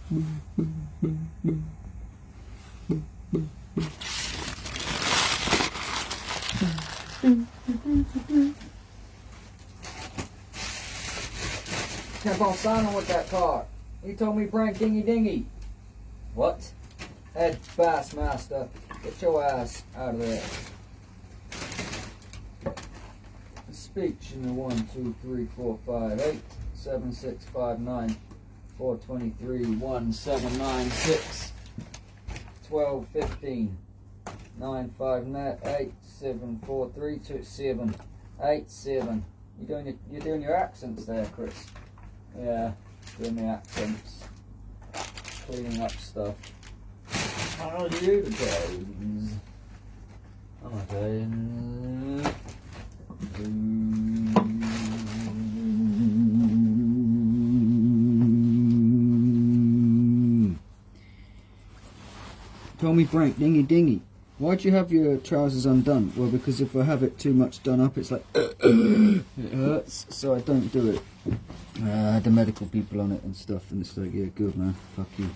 Kept on signing with that car. He told me bring dingy dingy. What? Head Bassmaster, get your ass out of there. Speech in the 1, 2, 3, 4, 5, 8, 7, 6, 5, 9, 4, 23, 1, 7, 9, 6, 12, 15, 9, 5, 8, 7, 4, 3, 2, 7, 8, 7. You're doing your accents there, Chris. Yeah, doing the accents. Cleaning up stuff. How are you today? Tell me Frank, dingy dingy, why'd you have your trousers undone? Well, because if I have it too much done up, it's like it hurts, so I don't do it. The medical people on it and stuff, and it's like, yeah, good man, fuck you.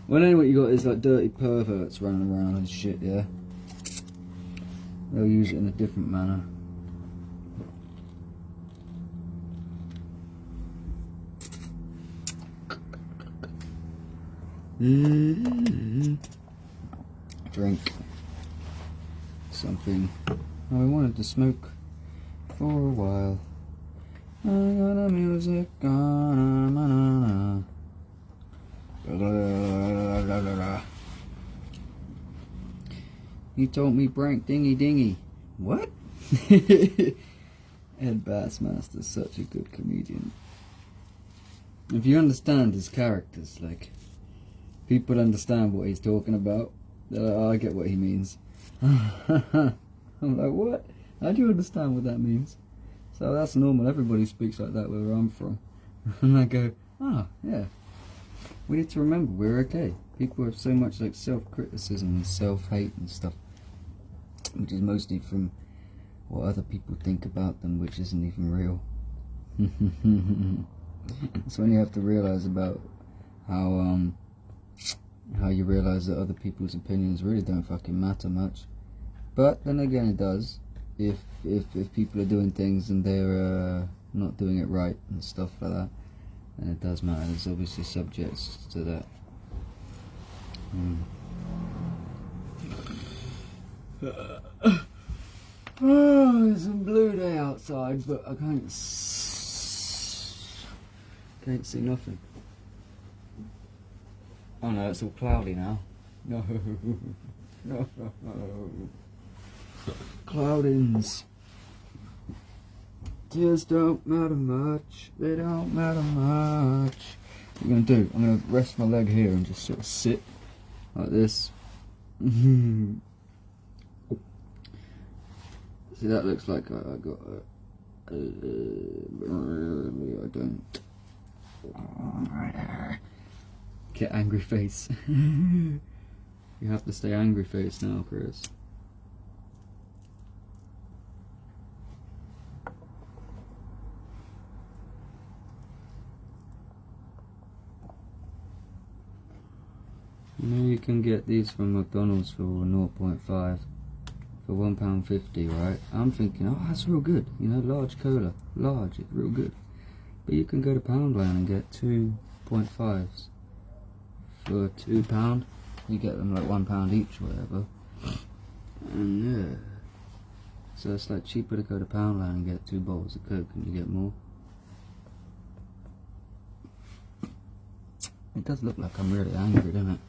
Well, anyway, what you got is like dirty perverts running around and shit, yeah? They'll use it in a different manner. Drink something. I wanted to smoke for a while. I got the music on. He told me Brank dingy dingy. What? Ed Bassmaster's such a good comedian. If you understand his characters, like, people understand what he's talking about. They're like, oh, I get what he means. I'm like, what? How do you understand what that means? So that's normal. Everybody speaks like that where I'm from. And I go, oh, yeah. We need to remember we're okay. People have so much like self-criticism and self-hate and stuff, which is mostly from what other people think about them, which isn't even real. That's when you have to realise about how you realise that other people's opinions really don't fucking matter much. But then again, it does. If people are doing things and they're not doing it right and stuff like that, then it does matter. There's obviously subjects to that. Oh, it's a blue day outside, but I can't see nothing. Oh no, it's all cloudy now. No. Cloudings. Tears don't matter much. They don't matter much. What I'm gonna do? I'm gonna rest my leg here and just sort of sit like this. See, that looks like I got I don't. Get angry face. You have to stay angry face now, Chris. You know you can get these from McDonald's for 0.5 for £1.50, right? I'm thinking, oh, that's real good. You know, large cola, large, it's real good. But you can go to Poundland and get 2.5s for £2. You get them like £1 each, whatever. And yeah, so it's like cheaper to go to Poundland and get 2 bottles of Coke and you get more. It does look like I'm really angry, doesn't it?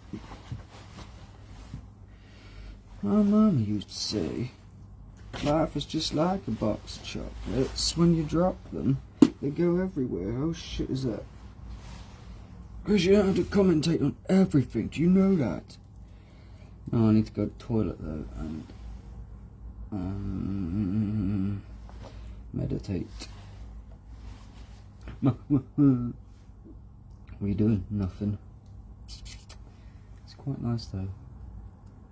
My mama used to say, life is just like a box of chocolates. When you drop them, they go everywhere. How shit is that? Because you don't have to commentate on everything. Do you know that? Oh, I need to go to the toilet though and meditate. What are you doing? Nothing. It's quite nice though.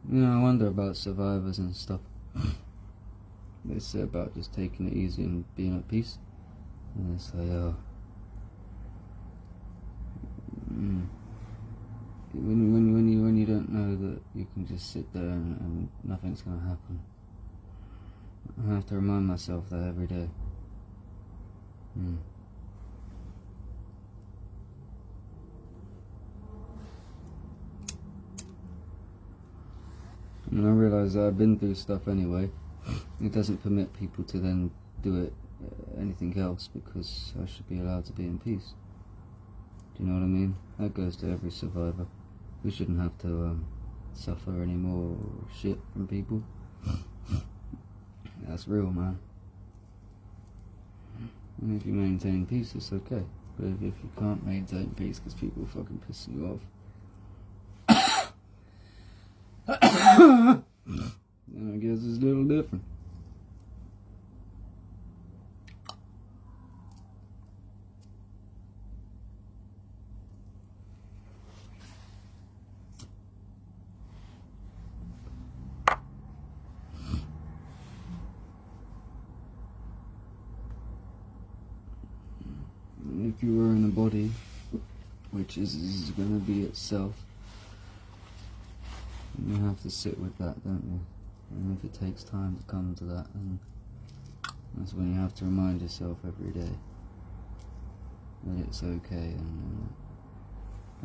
You know, I wonder about survivors and stuff. They say about just taking it easy and being at peace. And they say, when you don't know that you can just sit there and nothing's going to happen. I have to remind myself that every day. And I realise that I've been through stuff anyway. It doesn't permit people to then do it anything else, because I should be allowed to be in peace. Do you know what I mean? That goes to every survivor. We shouldn't have to suffer any more shit from people. That's real, man. And if you maintain peace, it's okay. But if you can't maintain peace because people are fucking pissing you off, then I guess it's a little different. If you were in a body which is going to be itself, you have to sit with that, don't you? And if it takes time to come to that, then that's when you have to remind yourself every day that it's okay. And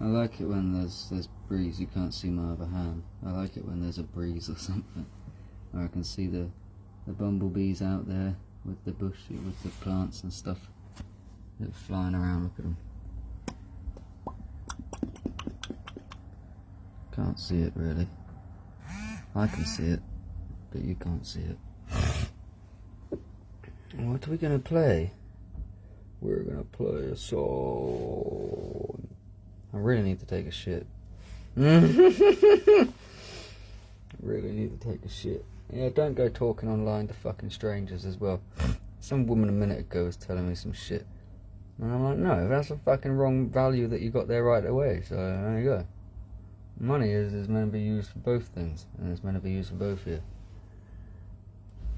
I like it when there's breeze. You can't see my other hand. I like it when there's a breeze or something, or I can see the bumblebees out there with the bush, with the plants and stuff. They're flying around, look at them. Can't see it really. I can see it, but you can't see it. What are we gonna play? We're gonna play a song. I really need to take a shit. I really need to take a shit. Yeah, don't go talking online to fucking strangers as well. Some woman a minute ago was telling me some shit. And I'm like, no, that's a fucking wrong value that you got there right away, so there you go. Money is meant to be used for both things, and it's meant to be used for both here.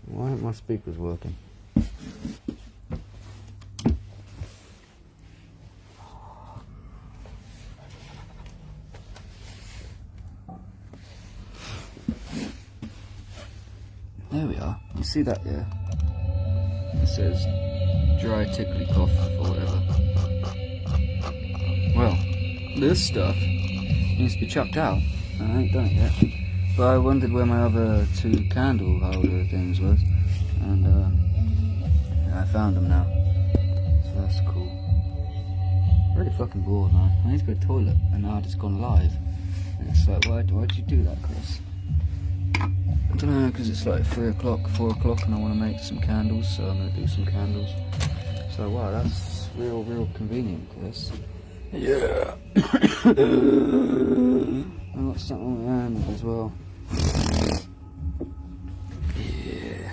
Why aren't my speakers working? There we are. You see that, yeah? It says dry tickly cough or whatever. Well, this stuff needs to be chucked out. I ain't done it yet. But I wondered where my other two candle holder things was, and I found them now. So that's cool. Really fucking bored, man. I need to go to the toilet, and now I've just gone live. And it's like, why'd you do that, Chris? I don't know, because it's like 3 o'clock, 4 o'clock, and I want to make some candles, so I'm going to do some candles. So wow, that's real convenient, Chris. Yeah. I got something on my hand as well. Yeah.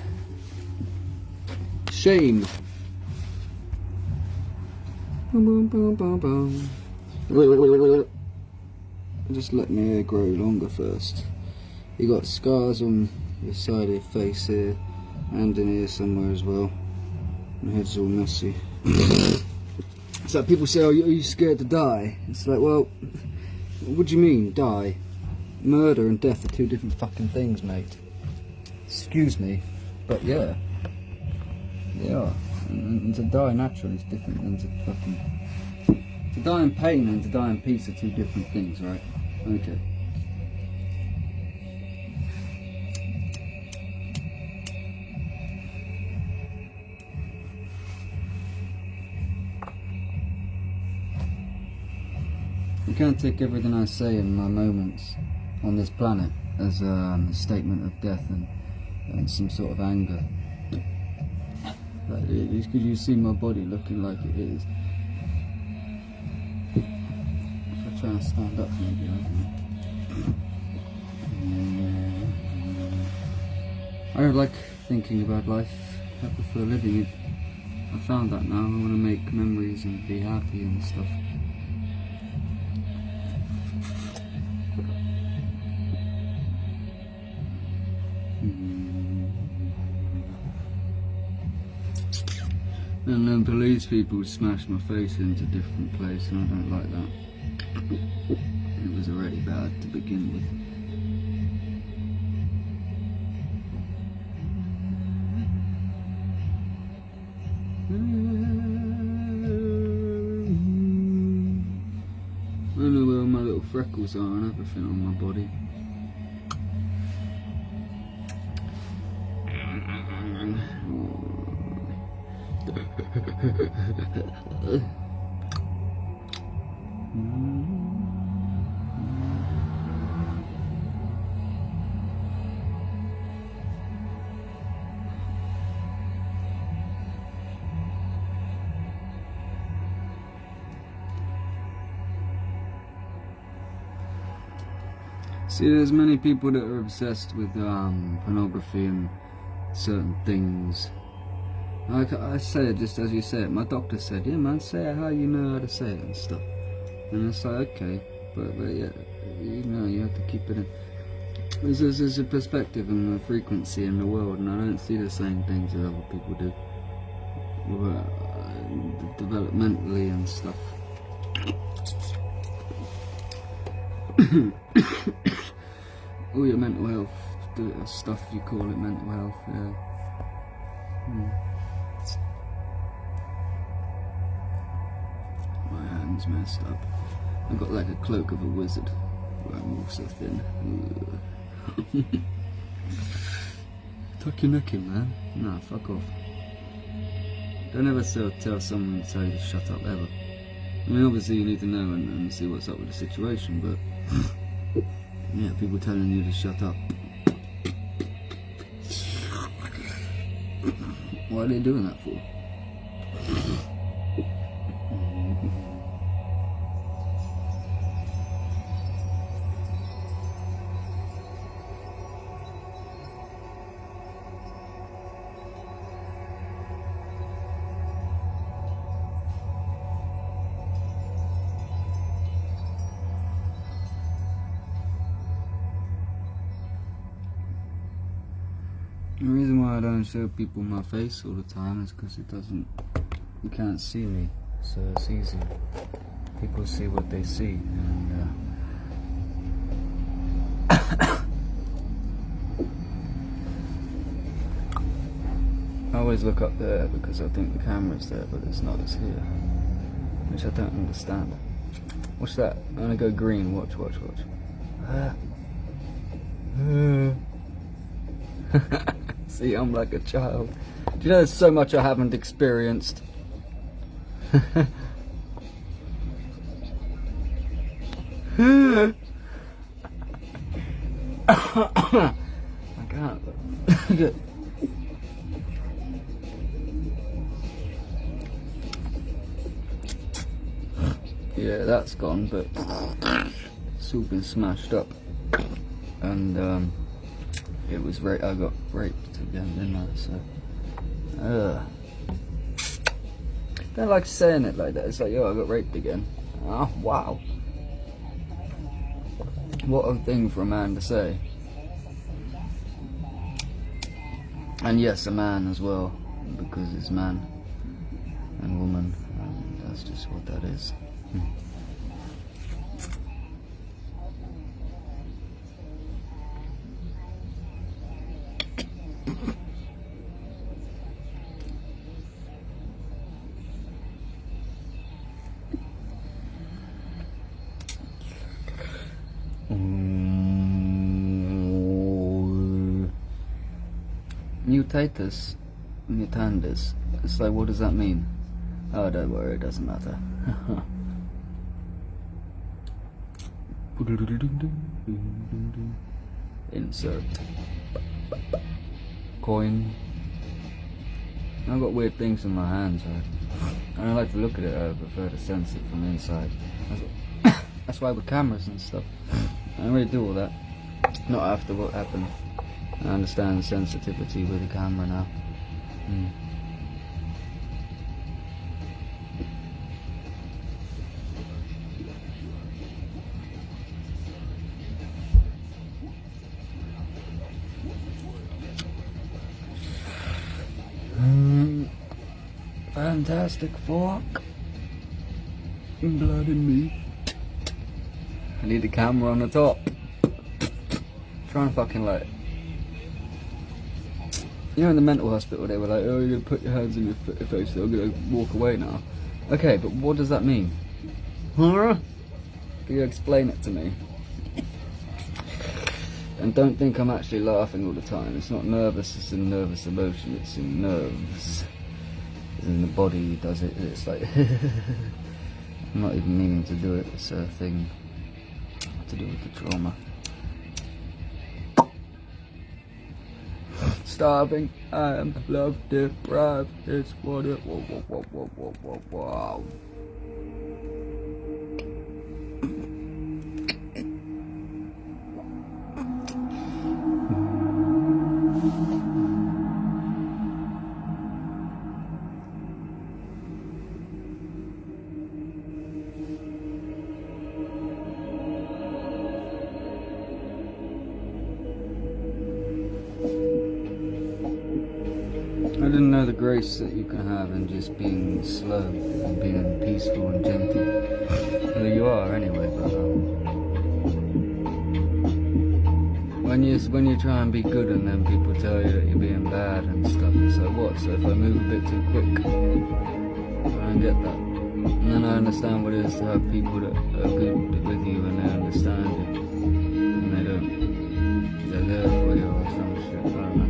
Shame. Boom, boom, boom, boom, boom. Just let my hair grow longer first. You got scars on the side of your face here, and in here somewhere as well. My head's all messy. It's like people say, oh, are you scared to die? It's like, well, what do you mean, die? Murder and death are two different fucking things, mate. Excuse me, but yeah. They are. And to die naturally is different than to fucking... To die in pain and to die in peace are two different things, right? Okay. You can't take everything I say in my moments on this planet as a statement of death and some sort of anger. Like, it's because you see my body looking like it is. If I try and stand up, maybe I don't like thinking about life. I prefer living it. I found that now. I want to make memories and be happy and stuff. And then police people smashed my face into a different place, and I don't like that. It was was already bad to begin with. I know where all my little freckles are and everything on my body. See, there's many people that are obsessed with pornography and certain things. Like I say it just as you say it. My doctor said, yeah man, say it how you know how to say it and stuff. And it's like, okay, but yeah, you know, you have to keep it in. There's a perspective and a frequency in the world, and I don't see the same things that other people do. Developmentally and stuff. All your mental health stuff, you call it mental health, yeah. My hand's messed up. I've got like a cloak of a wizard, but I'm also thin. Tuck your neck in, man. Nah, fuck off. Don't ever tell someone to tell you to shut up, ever. I mean, obviously you need to know and see what's up with the situation, but yeah, people telling you to shut up. What are they doing that for? The reason why I don't show people my face all the time is because you can't see me, so it's easy. People see what they see, and I always look up there because I think the camera's there, but it's not, it's here, which I don't understand. What's that? I'm gonna go green, watch. See, I'm like a child. Do you know there's so much I haven't experienced? I can't. Yeah, that's gone, but it's all been smashed up. And it was I got raped again, didn't I? So, don't like saying it like that. It's like, yo, I got raped again. Oh, wow. What a thing for a man to say. And yes, a man as well, because it's man and woman, and that's just what that is. Mutatus, mutandis. It's like, what does that mean? Oh, don't worry, it doesn't matter. Insert. Coin. I've got weird things in my hands, right? I don't like to look at it, I prefer to sense it from inside. That's why with cameras and stuff, I don't really do all that. Not after what happened. I understand the sensitivity with the camera now. Fantastic fork. Blood in me. I need the camera on the top. Try and fucking like, you know, in the mental hospital they were like, oh, you're gonna put your hands in your face, so I'm gonna walk away now. Okay, but what does that mean? Huh? Can you explain it to me? And don't think I'm actually laughing all the time. It's not nervous, it's a nervous emotion, it's in nerves. It's in the body does it, it's like I'm not even meaning to do it, it's a thing to do with the trauma. Starving, I am love deprived, it's what it wow. I didn't know the grace that you can have in just being slow and being peaceful and gentle. Well, you are anyway, but when you try and be good and then people tell you that you're being bad and stuff, it's like, what? So if I move a bit too quick, I don't get that. And then I understand what it is to have people that are good with you and they understand you, and they don't. They're there for you or some shit, I don't know.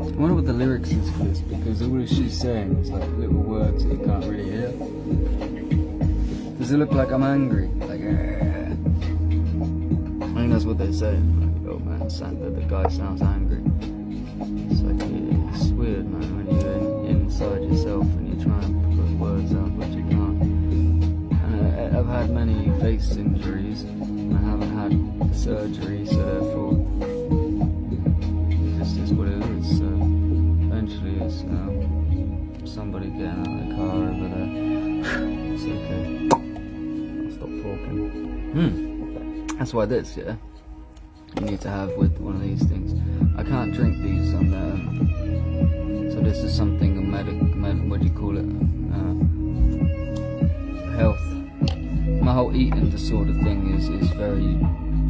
I wonder what the lyrics is for this, because all she's saying is like little words that you can't really hear. Does it look like I'm angry? Like, I think that's what they say. Like, oh man, the guy sounds angry. It's like, it's weird, man, when you're inside yourself and you try and put words out, but you can't. And I've had many face injuries, and I haven't had surgery, so therefore, it's just what it is. So eventually it's somebody getting out of the car over there. It's okay. I'll stop talking. That's why this, yeah, you need to have with one of these things. I can't drink these on so this is something what do you call it? Health. My whole eating disorder thing is very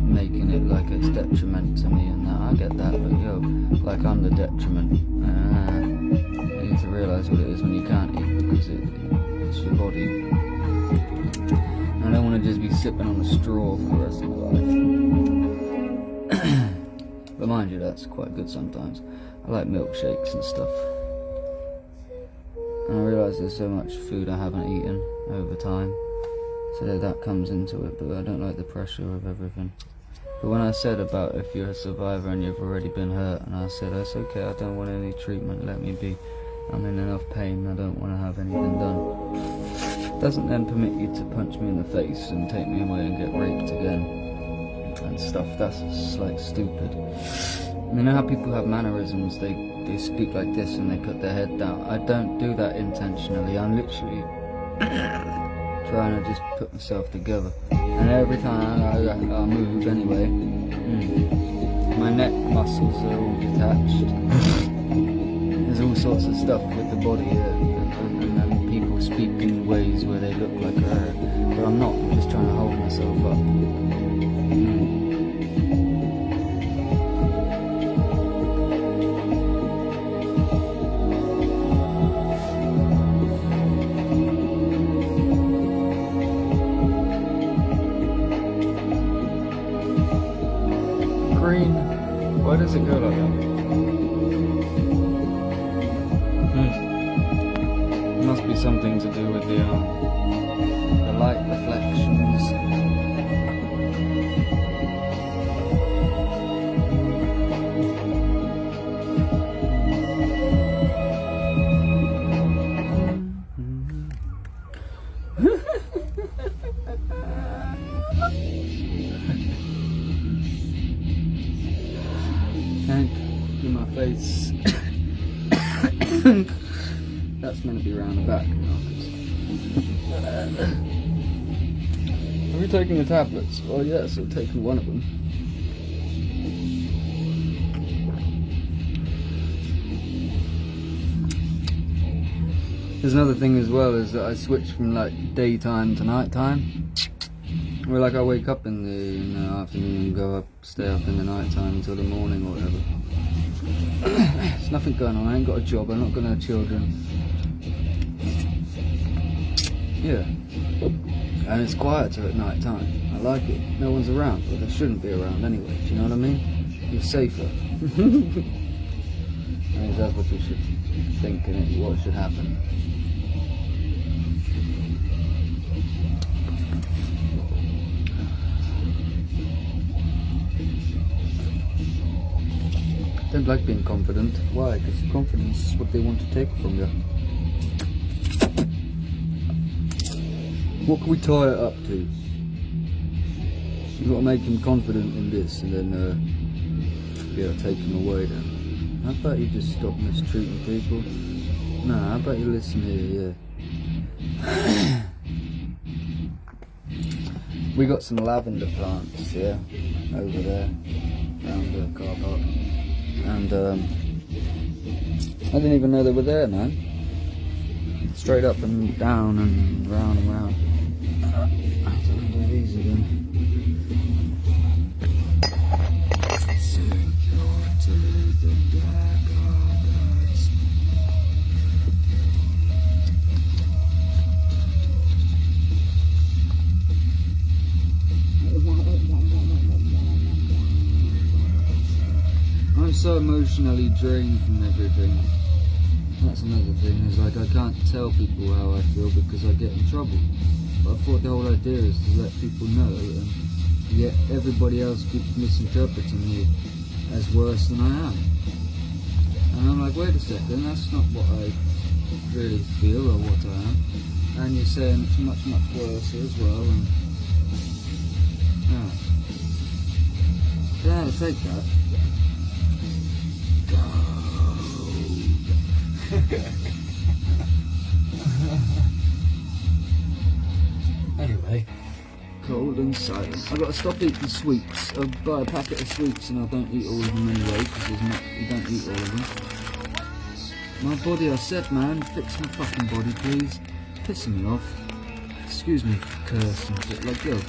making it like it's detriment to me and that. I get that, but yo, like I'm the detriment. You need to realise what it is when you can't eat, because it's your body. I don't want to just be sipping on a straw for the rest of my life. But mind you, that's quite good sometimes. I like milkshakes and stuff. And I realise there's so much food I haven't eaten over time, so that comes into it, but I don't like the pressure of everything. But when I said about if you're a survivor and you've already been hurt, and I said, it's okay, I don't want any treatment, let me be. I'm in enough pain, I don't want to have anything done. Doesn't then permit you to punch me in the face and take me away and get raped again and stuff. That's just like stupid. You know how people have mannerisms, they speak like this and they put their head down. I don't do that intentionally. I'm literally trying to just put myself together, and every time I move anyway, my neck muscles are all detached. There's all sorts of stuff with the body, and people speak in ways where they look like but I'm not. I'm just trying to hold myself up. Why does it go like that? must be something to do with the light reflections. Hank, in my face. That's meant to be around the back. Have you taken the tablets? Well, yes, I've taken one of them. There's another thing as well, is that I switch from like daytime to nighttime. Where like I wake up in the afternoon and go up, stay up in the nighttime until the morning or whatever. There's nothing going on, I ain't got a job, I'm not gonna have children. Yeah. And it's quieter at night time. I like it. No one's around, but there shouldn't be around anyway, do you know what I mean? You're safer. I mean, that's what you should think, and what should happen. I don't like being confident. Why? Because confidence is what they want to take from you. What can we tie it up to? You've got to make him confident in this, and then take him away then. How about you just stop mistreating people? No, how about you listen here, yeah. We got some lavender plants, yeah, over there, around the car park. And I didn't even know they were there, man. Straight up and down and round and round. I don't do these again. I'm so emotionally drained from everything. That's another thing, is like I can't tell people how I feel because I get in trouble. But I thought the whole idea is to let people know, and yet everybody else keeps misinterpreting me as worse than I am. And I'm like, wait a second, that's not what I really feel or what I am. And you're saying it's much, much worse as well. And yeah, I'll take that. Anyway, cold and silent. I've got to stop eating sweets. I buy a packet of sweets and I don't eat all of them anyway, because you don't eat all of them. My body, I said, man, fix my fucking body, please. Pissing me off. Excuse me, curse and shit, like, yo.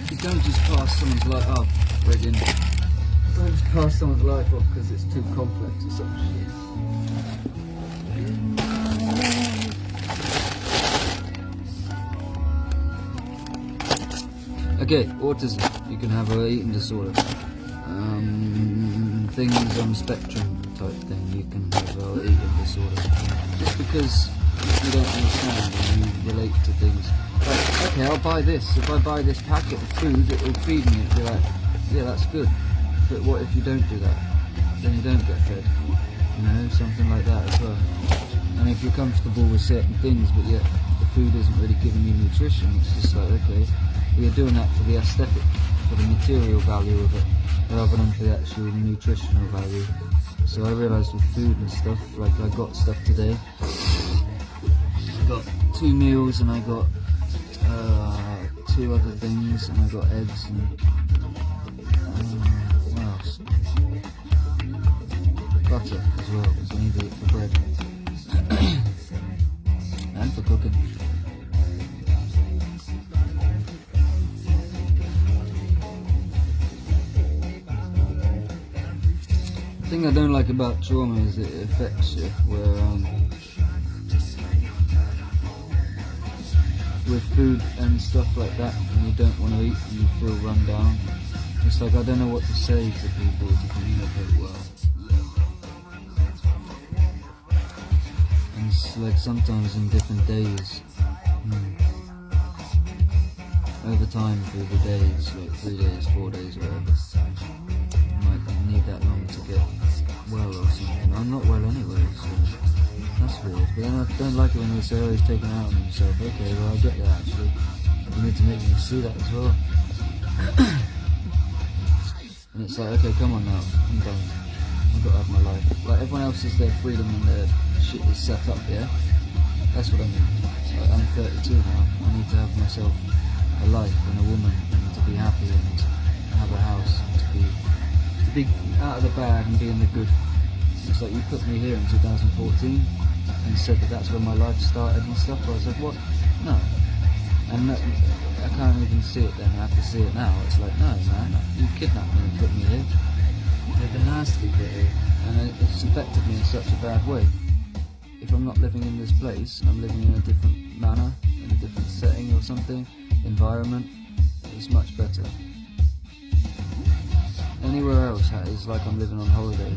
You don't just pass someone's life off, friggin'. Don't just pass someone's life off because it's too complex or some shit. Okay, autism. You can have an eating disorder. Things on the spectrum type thing. You can have an eating disorder. Just because you don't understand and you relate to things. Like, okay, I'll buy this. If I buy this packet of food, it will feed me. It'll be like, yeah, that's good. But what if you don't do that? Then you don't get fed. You know, something like that as well. And if you're comfortable with certain things, but yet the food isn't really giving you nutrition, it's just like, okay, we are doing that for the aesthetic, for the material value of it, rather than for the actual nutritional value. So I realised with food and stuff, like I got stuff today. I got 2 meals and I got 2 other things, and I got eggs and what else? Butter as well, because I need it for bread and for cooking. The thing I don't like about trauma is it affects you, where with food and stuff like that, and you don't want to eat and you feel run down. It's like I don't know what to say to people to communicate well. like sometimes in different days, over time through the days, like 3 days, 4 days, whatever, you might need that long to get well or something. I'm not well anyway, so that's weird. But then I don't like it when they say, oh, he's taking it out on himself. Okay, well I get that actually. You need to make me see that as well. And it's like, okay, come on now, I'm done. I've got to have my life. Like everyone else is their freedom and their shit is set up, yeah? That's what I mean. Like, I'm 32 now. I need to have myself a life and a woman and to be happy and have a house and to be out of the bad and be in the good. It's like you put me here in 2014 and said that that's when my life started and stuff. I was like, what? No. And no, I can't even see it then. I have to see it now. It's like, no, man, you kidnapped me and put me here. They've been nasty put here, and it's affected me in such a bad way. If I'm not living in this place and I'm living in a different manner, in a different setting or something, environment, it's much better. Anywhere else is like I'm living on holiday,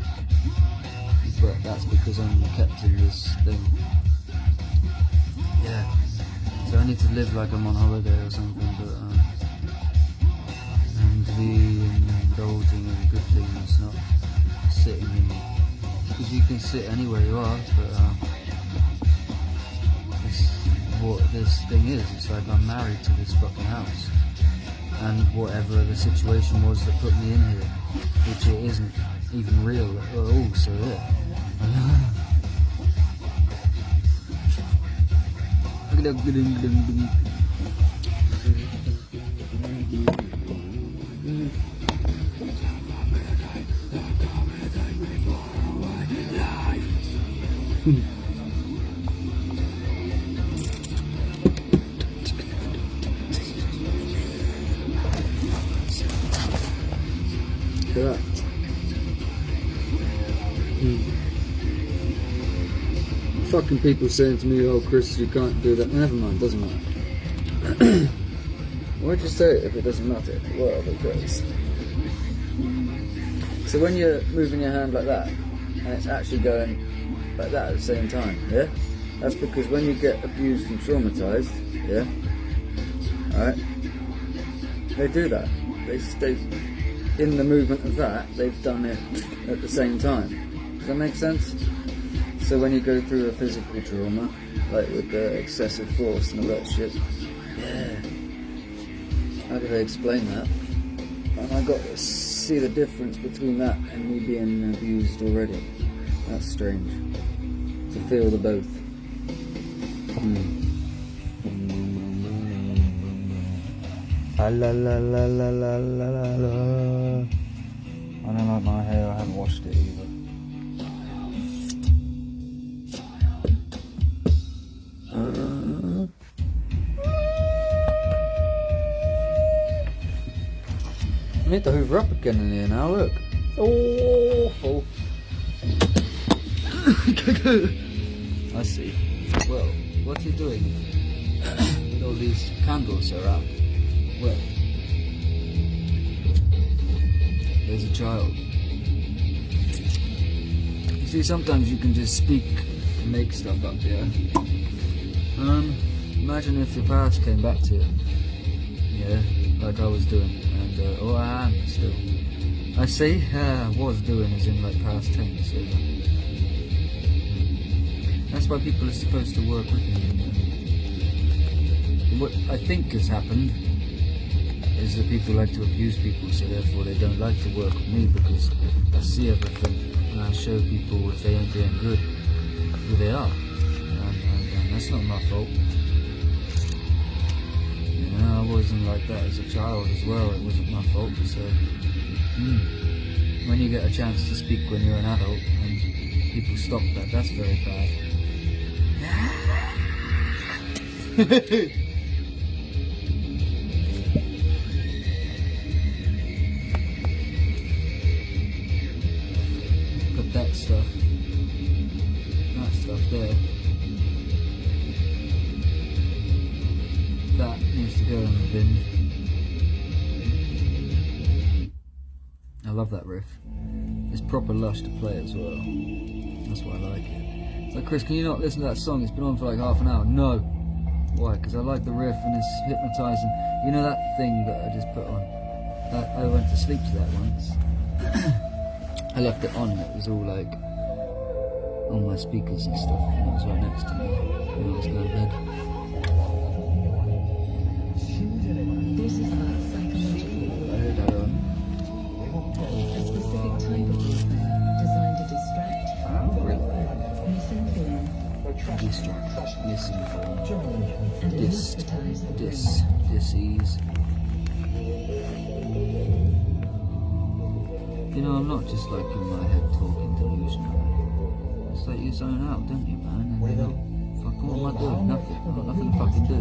but that's because I'm kept in this thing. Yeah, so I need to live like I'm on holiday or something, but and be indulging in good things, not sitting in, because you can sit anywhere you are, but what this thing is, it's like I'm married to this fucking house, and whatever the situation was that put me in here, which it isn't even real at all, so yeah. Correct. Fucking people saying to me, oh Chris, you can't do that. Never mind, doesn't matter. Why'd you say it if it doesn't matter? Well, because so when you're moving your hand like that and it's actually going like that at the same time, yeah? That's because when you get abused and traumatized, yeah? Alright? They do that. They in the movement of that, they've done it at the same time. Does that make sense? So when you go through a physical trauma, like with the excessive force and all that shit, yeah. How do they explain that? And I got to see the difference between that and me being abused already. That's strange. To feel the both. La la la la la la la la. I don't like my hair, I haven't washed it either. I need to hoover up again in here now, look. It's awful. I see. Well, what are you doing with all these candles around? Well, there's a child. You see, sometimes you can just speak and make stuff up, yeah? Imagine if your past came back to you, yeah, like I was doing, and, or I am still. I say was doing as in like past tense, so that's why people are supposed to work with me. What I think has happened is that people like to abuse people, so therefore they don't like to work with me, because I see everything and I show people if they ain't doing good, who they are, and that's not my fault. You know, I wasn't like that as a child as well, it wasn't my fault, so when you get a chance to speak when you're an adult and people stop that, that's very bad. Put that stuff there, that needs to go in the bin. I love that riff. It's proper lush to play as well. That's why I like it. like, Chris, can you not listen to that song? It's been on for like half an hour. No. Why? Because I like the riff and it's hypnotising. You know that thing that I just put on? I went to sleep to that once. I left it on and it was all like on my speakers and stuff, and it was right next to me when I was going to bed. This is about psychological I heard that on. a specific type of warfare designed to distract, misinform, Distract, misinform, and anesthetize the brain. disease. You know, I'm not just like in my head talking delusional. It's like you zone out, don't you, man? And you're not fucking, what am I doing? Nothing. I've got nothing to fucking do.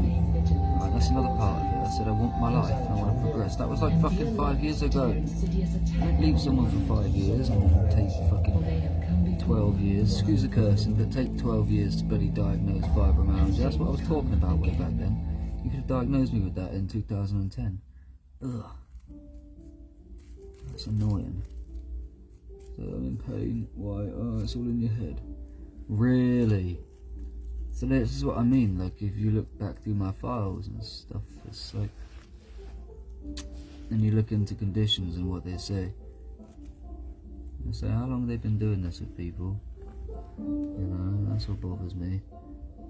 Right, that's another part of it. I said I want my life and I want to progress. That was like fucking 5 years ago. Don't leave someone for 5 years and then take fucking 12 years. Excuse the cursing, but take 12 years to bloody diagnose fibromyalgia. That's what I was talking about way back then. You could have diagnosed me with that in 2010. Ugh. That's annoying. So I'm in pain. Why? Oh, it's all in your head. Really? So this is what I mean. Like, if you look back through my files and stuff, it's like, and you look into conditions and what they say. They say, how long have they been doing this with people? You know, that's what bothers me.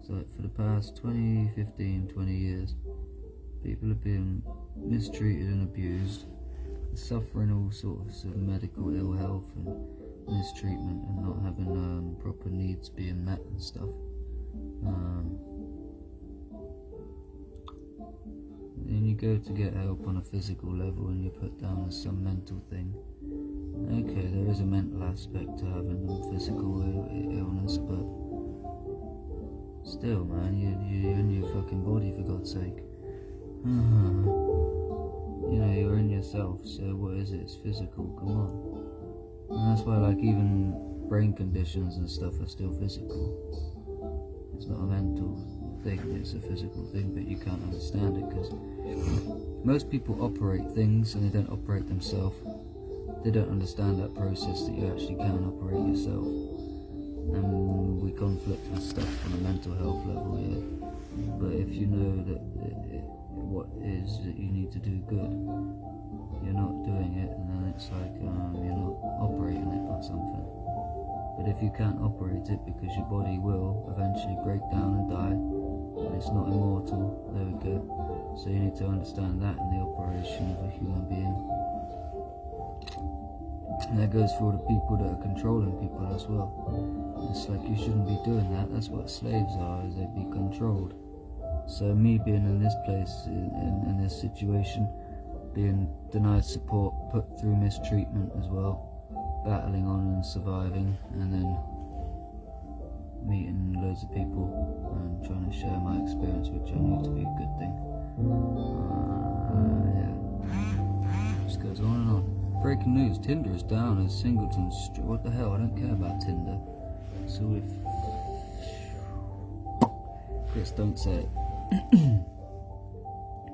So for the past 20 years, people have been mistreated and abused, suffering all sorts of medical ill health and mistreatment and not having proper needs being met and stuff. Then you go to get help on a physical level and you're put down as some mental thing. Okay, there is a mental aspect to having a physical illness, but still, man, you're in your fucking body, for God's sake. You know, you're in yourself, so what is it? It's physical, come on. And that's why, like, even brain conditions and stuff are still physical. It's not a mental thing, it's a physical thing, but you can't understand it because most people operate things and they don't operate themselves. They don't understand that process, that you actually can operate yourself. And we conflict with stuff on a mental health level, yeah. But if you know that what is that you need to do good, you're not doing it, and then it's like you're not operating it or something. But if you can't operate it because your body will eventually break down and die, and it's not immortal, there we go. So you need to understand that in the operation of a human being. And that goes for all the people that are controlling people as well. It's like, you shouldn't be doing that. That's what slaves are, is they be controlled. So me being in this place, in this situation, being denied support, put through mistreatment as well, battling on and surviving, and then meeting loads of people and trying to share my experience, which I knew to be a good thing. Yeah. Just goes on and on. Breaking news, Tinder is down as Singleton Street. What the hell, I don't care about Tinder. So if... Chris, don't say it.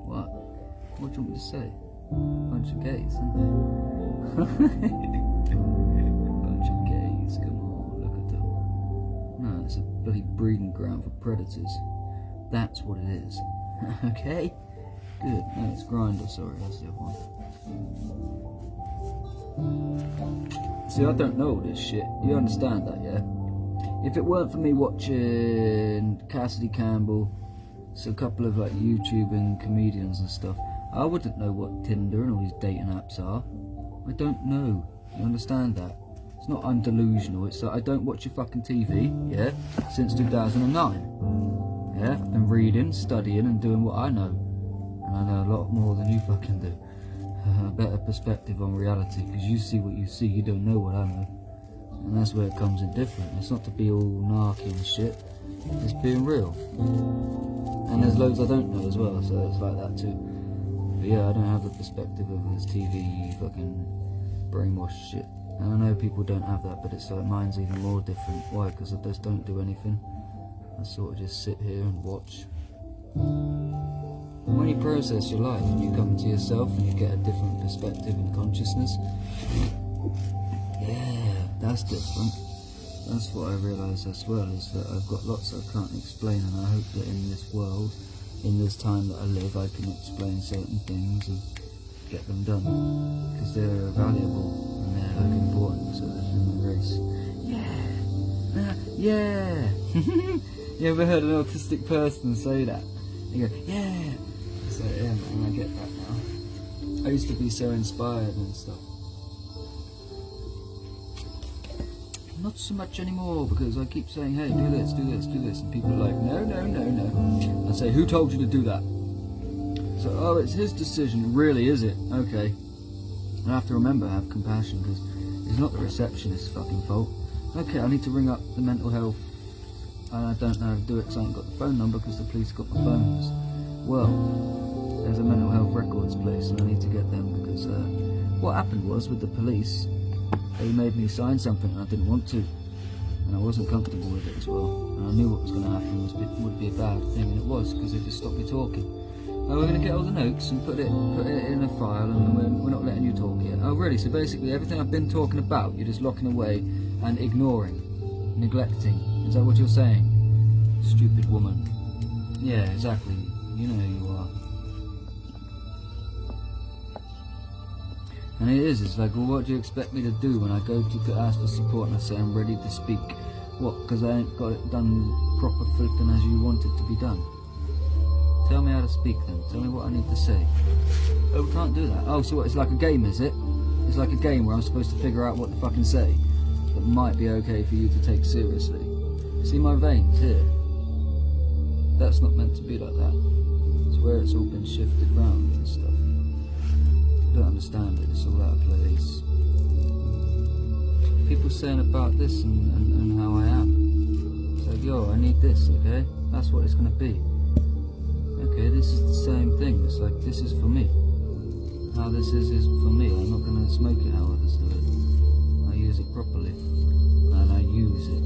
What? What do you want me to say? Bunch of gays, isn't there? Bunch of gays, come on, look at them. No, it's a bloody breeding ground for predators. That's what it is. Okay? Good. No, it's Grindr, sorry, that's the other one. See, I don't know this shit. You understand that, yeah? If it weren't for me watching Cassidy Campbell, so a couple of like YouTubing comedians and stuff, I wouldn't know what Tinder and all these dating apps are. I don't know. You understand that? It's not I'm delusional, it's that I don't watch your fucking TV, yeah, since 2009. Yeah, I've been reading, studying and doing what I know. And I know a lot more than you fucking do. A better perspective on reality, because you see what you see, you don't know what I know. And that's where it comes in different. It's not to be all narky and shit, it's being real. And there's loads I don't know as well, so it's like that too. But yeah, I don't have the perspective of this TV fucking brainwash shit. And I know people don't have that, but it's like mine's even more different. Why? Because I just don't do anything. I sort of just sit here and watch. And when you process your life and you come to yourself and you get a different perspective and consciousness, yeah, that's different. That's what I realise as well, is that I've got lots I can't explain, and I hope that in this world, in this time that I live, I can explain certain things and get them done, because they're valuable and they're like important to the human race. Yeah. You ever heard an autistic person say that? You go, yeah. So yeah, man, I get that now. I used to be so inspired and stuff. Not so much anymore, because I keep saying, hey, do this, do this, do this, and people are like, no. I say, who told you to do that? So, oh, it's his decision. Really, is it? Okay. I have to remember, have compassion, because it's not the receptionist's fucking fault. Okay, I need to ring up the mental health, and I don't know how to do it because I ain't got the phone number because the police got my phones. Well, there's a mental health records place, and I need to get them, because what happened was, with the police, they made me sign something and I didn't want to, and I wasn't comfortable with it as well, and I knew what was going to happen would be a bad thing, and it was, because they just stopped me talking. Oh, we're going to get all the notes and put it in a file, and we're not letting you talk yet. Oh really? So basically everything I've been talking about, you're just locking away and ignoring, neglecting. Is that what you're saying? Stupid woman. Yeah, exactly. You know who you are. And it is, it's like, well, what do you expect me to do when I go to ask for support and I say I'm ready to speak? What, because I ain't got it done proper flipping as you want it to be done? Tell me how to speak then, tell me what I need to say. Oh, we can't do that. Oh, so what, it's like a game, is it? It's like a game where I'm supposed to figure out what to fucking say that might be okay for you to take seriously. See my veins here? That's not meant to be like that. It's where it's all been shifted round and stuff. I don't understand it, it's all out of place. People saying about this and how I am. It's like, yo, I need this, okay? That's what it's gonna be. Okay, this is the same thing. It's like, this is for me. How this is for me. I'm not gonna smoke it how others do it. I use it properly. And I use it.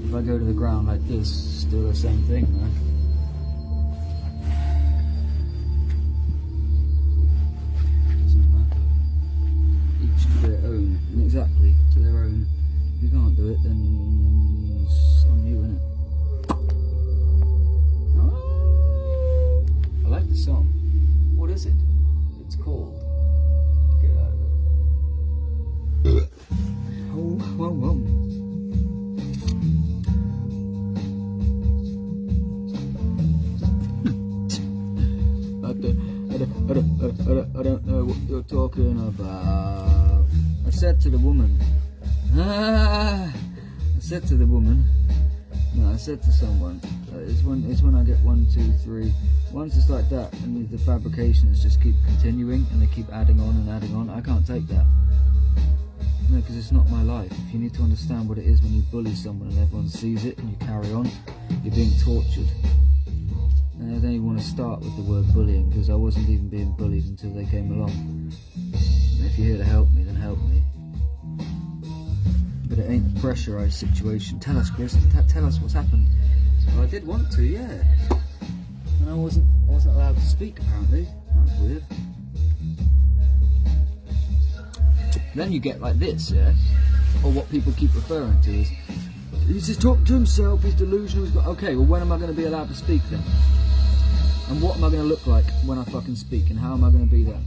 If I go to the ground like this, still the same thing, man. Exactly, to their own. If you can't do it, then it's on you, innit? Oh, I like the song. What is it? It's called. Get out of it. Oh, whoa. I don't know what you're talking about. I said to the woman, I said to someone, it's when I get 1, 2, 3. Once it's like that, and the fabrications just keep continuing, and they keep adding on and adding on. I can't take that. No, because it's not my life. You need to understand what it is when you bully someone and everyone sees it and you carry on. You're being tortured. And I don't even want to start with the word bullying, because I wasn't even being bullied until they came along. And if you're here to help me, then help me. But it ain't a pressurised situation. Tell us, Chris. Tell us what's happened. Well, I did want to, yeah. And I wasn't allowed to speak, apparently. That was weird. Then you get like this, yeah? Or what people keep referring to is, he's just talking to himself, he's delusional, he's got... Okay, well, when am I going to be allowed to speak then? And what am I going to look like when I fucking speak, and how am I going to be then?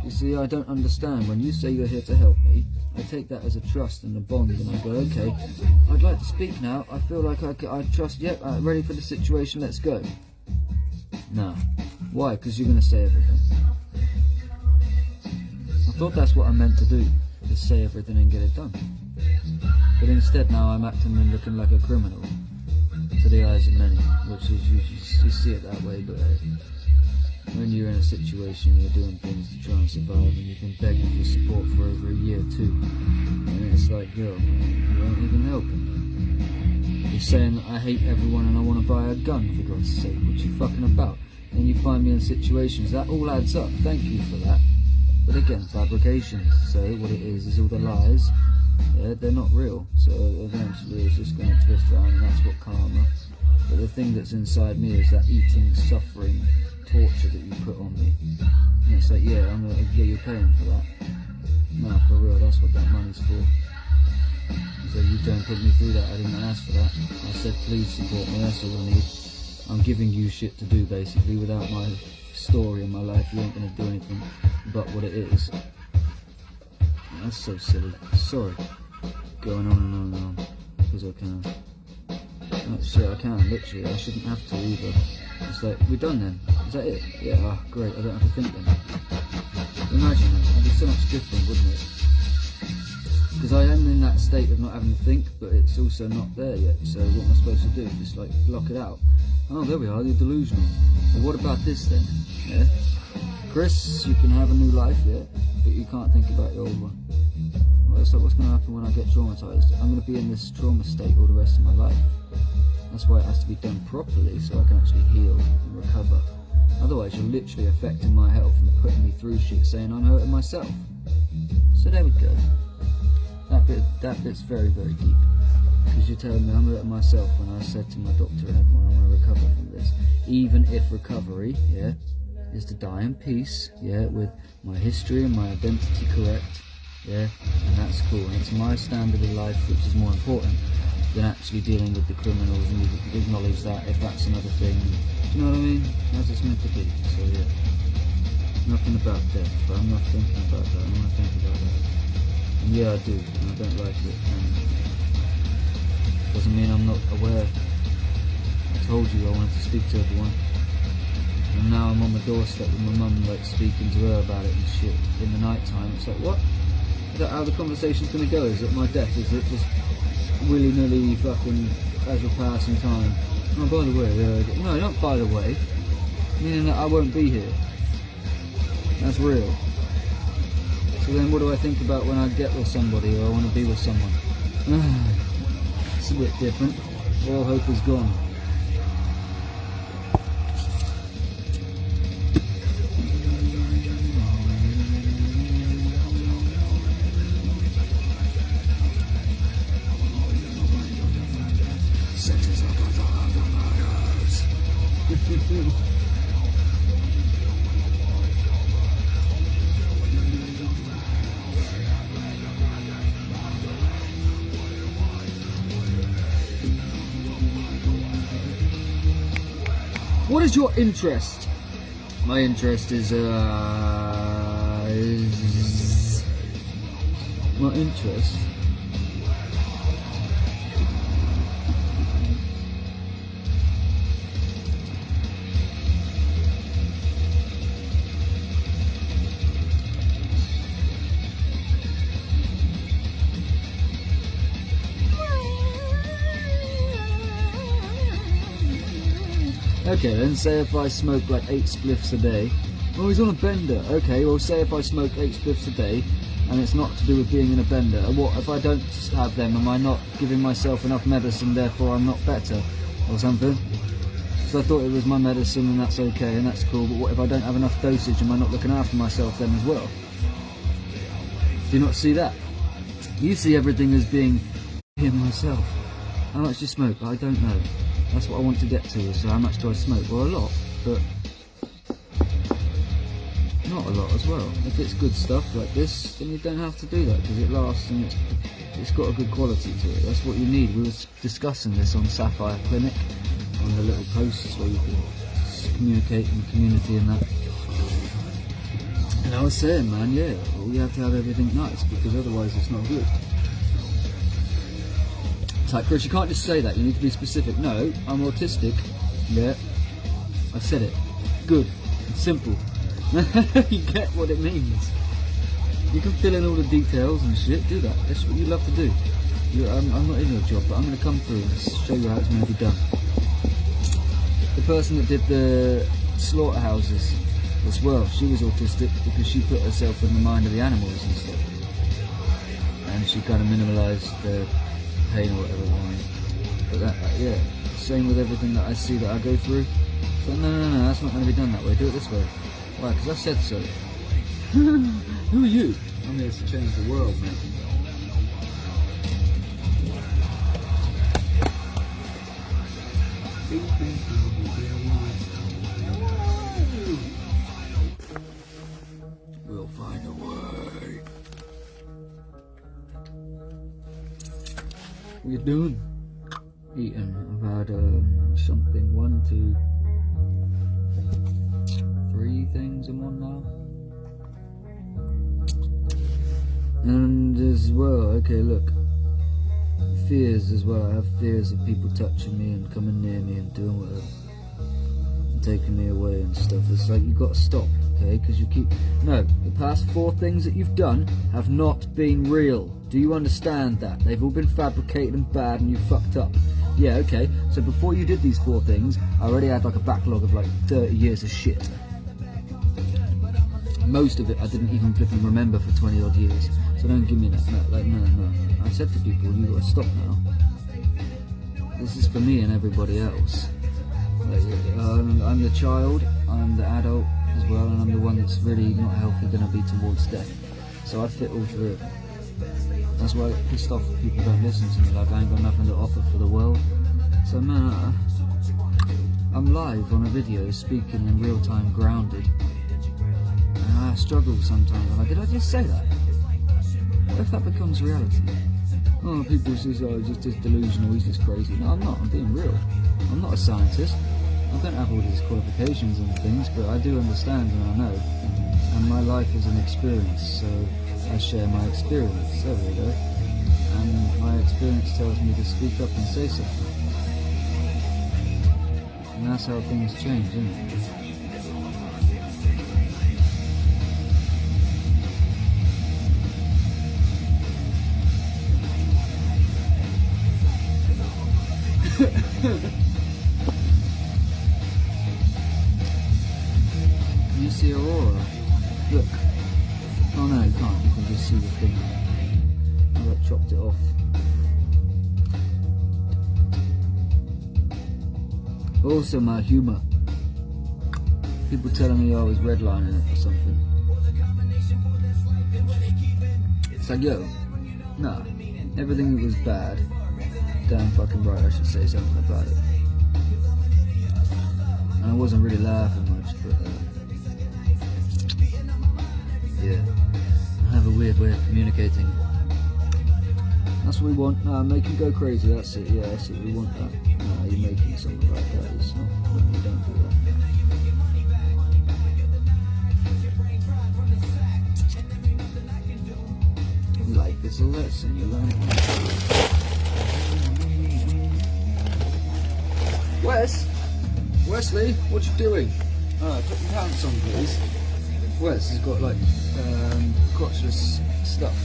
You see, I don't understand. When you say you're here to help me, I take that as a trust and a bond, and I go, okay, I'd like to speak now. I feel like I trust, yep, ready for the situation, let's go. No. Why? Because you're going to say everything. I thought that's what I meant to do, just say everything and get it done. But instead now I'm acting and looking like a criminal to the eyes of many, which is, you see it that way, but when you're in a situation you're doing things to try and survive, and you've been begging for support for over a year too, and it's like, yo, man, you ain't even helping. You're saying that I hate everyone and I want to buy a gun, for God's sake, what you fucking about? And you find me in situations, that all adds up, thank you for that. But again, fabrications, so what it is all the lies. Yeah, they're not real, so eventually it's just going to twist around, and that's what karma. But the thing that's inside me is that eating, suffering, torture that you put on me. And it's like, yeah, you're paying for that. No, for real, that's what that money's for. So you don't put me through that. I didn't ask for that. I said, please support me, that's all I need. I'm giving you shit to do, basically. Without my story in my life, you ain't gonna do anything but what it is. That's so silly. Sorry. Going on and on and on. Because I can. Oh, shit, I can, literally. I shouldn't have to either. It's like, we're done then. Is that it? Yeah, oh, great. I don't have to think then. Imagine that. It'd be so much different, wouldn't it? Because I am in that state of not having to think, but it's also not there yet. So what am I supposed to do? Just like block it out. Oh, there we are. You're delusional. Well, what about this then? Yeah. Chris, you can have a new life, yeah, but you can't think about your old one. Well, that's like what's going to happen when I get traumatised. I'm going to be in this trauma state all the rest of my life. That's why it has to be done properly, so I can actually heal and recover. Otherwise, you're literally affecting my health and putting me through shit, saying I'm hurting myself. So there we go. That bit's very, very deep. Because you're telling me I'm hurting myself when I said to my doctor and everyone I want to recover from this. Even if recovery, yeah, is to die in peace, yeah, with my history and my identity correct, yeah, and that's cool. And it's my standard of life which is more important than actually dealing with the criminals, and you acknowledge that if that's another thing. You know what I mean? That's it's meant to be. So yeah, nothing about death, but I'm not thinking about that. I'm not thinking about that. And yeah, I do, and I don't like it. And doesn't mean I'm not aware. I told you I wanted to speak to everyone. And now I'm on the doorstep with my mum, like speaking to her about it and shit in the night time. It's like, what? Is that how the conversation's gonna go? Is it my death? Is it just willy-nilly fucking as a passing time? Oh, by the way, no, not by the way. Meaning that I won't be here. That's real. So then what do I think about when I get with somebody or I want to be with someone? It's a bit different. All hope is gone. What is your interest? My interest is my interest. Okay, then say if I smoke like 8 spliffs a day. Oh, he's on a bender. Okay, well say if I smoke 8 spliffs a day and it's not to do with being in a bender. What if I don't have them? Am I not giving myself enough medicine, therefore I'm not better or something? So I thought it was my medicine and that's okay and that's cool, but what if I don't have enough dosage? Am I not looking after myself then as well? Do you not see that? You see everything as being in myself. How much do you smoke? I don't know. That's what I want to get to, so how much do I smoke? Well, a lot, but not a lot as well. If it's good stuff like this, then you don't have to do that, because it lasts and it's got a good quality to it. That's what you need. We were discussing this on Sapphire Clinic, on the little posts where you can communicate in the community and that. And I was saying, man, yeah, well, you have to have everything nice, because otherwise it's not good. It's like, Chris, you can't just say that, you need to be specific. No, I'm autistic. Yeah, I said it. Good. It's simple. You get what it means. You can fill in all the details and shit, do that. That's what you love to do. I'm not in your job, but I'm going to come through and show you how it's going to be done. The person that did the slaughterhouses as well, she was autistic because she put herself in the mind of the animals and stuff. And she kind of minimalised the pain or whatever. But that, yeah, same with everything that I see that I go through. So no, that's not going to be done that way. Do it this way. Why? Because I said so. Who are you? I'm here to change the world, man. We'll find a way. What you doing? Eating. I've had something 1, 2, 3 things I'm on now. And as well, okay, look. Fears as well. I have fears of people touching me and coming near me and doing whatever. And taking me away and stuff. It's like, you've got to stop, okay? Because you keep... No, the past 4 things that you've done have not been real. Do you understand that? They've all been fabricated and bad and you fucked up. Yeah, okay. So before you did these 4 things, I already had like a backlog of like 30 years of shit. Most of it I didn't even flipping remember for 20 odd years. So don't give me that. No, like, no. I said to people, you gotta stop now. This is for me and everybody else. Like, I'm the child, I'm the adult as well, and I'm the one that's really not healthy gonna be towards death. So I fit all through it. That's why I get pissed off if people don't listen to me, like I ain't got nothing to offer for the world. So man, I'm live on a video speaking in real time, grounded. And I struggle sometimes. I'm like, did I just say that? What if that becomes reality? Oh, people say, oh, he's just delusional, he's just crazy. No, I'm not, I'm being real. I'm not a scientist. I don't have all these qualifications and things, but I do understand and I know. And my life is an experience, so I share my experience. There we go. And my experience tells me to speak up and say something. And that's how things change, isn't it? Can you see Aurora? Look. Oh no, you can't. You can just see the thing. I got chopped it off. Also my humour. People telling me I was redlining it or something. It's like, yo, nah. Everything that was bad, damn fucking right I should say something about it. And I wasn't really laughing much, but yeah. I have a weird way of communicating. That's what we want. No, make him go crazy, that's it, yeah, that's it, we want that. No, you're making something like that, it's not, no, you don't do that. Like it's a lesson, you learn it. Wesley, what you doing? Put your pants on, please. Wes has got like crotchless stuff.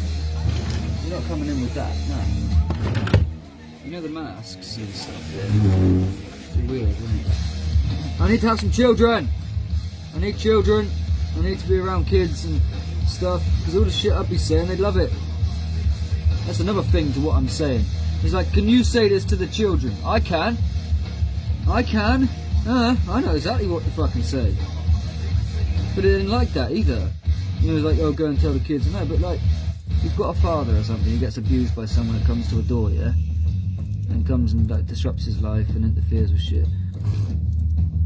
You're not coming in with that, no. You know the masks and stuff, yeah. It's weird, isn't it? I need to have some children. I need children. I need to be around kids and stuff, because all the shit I'd be saying, they'd love it. That's another thing to what I'm saying. It's like, can you say this to the children? I can. I can. I know exactly what to fucking say. But it ain't like that either. You know, it's like, oh, go and tell the kids. No, but like, you've got a father or something who gets abused by someone that comes to a door, yeah? And comes and like disrupts his life and interferes with shit.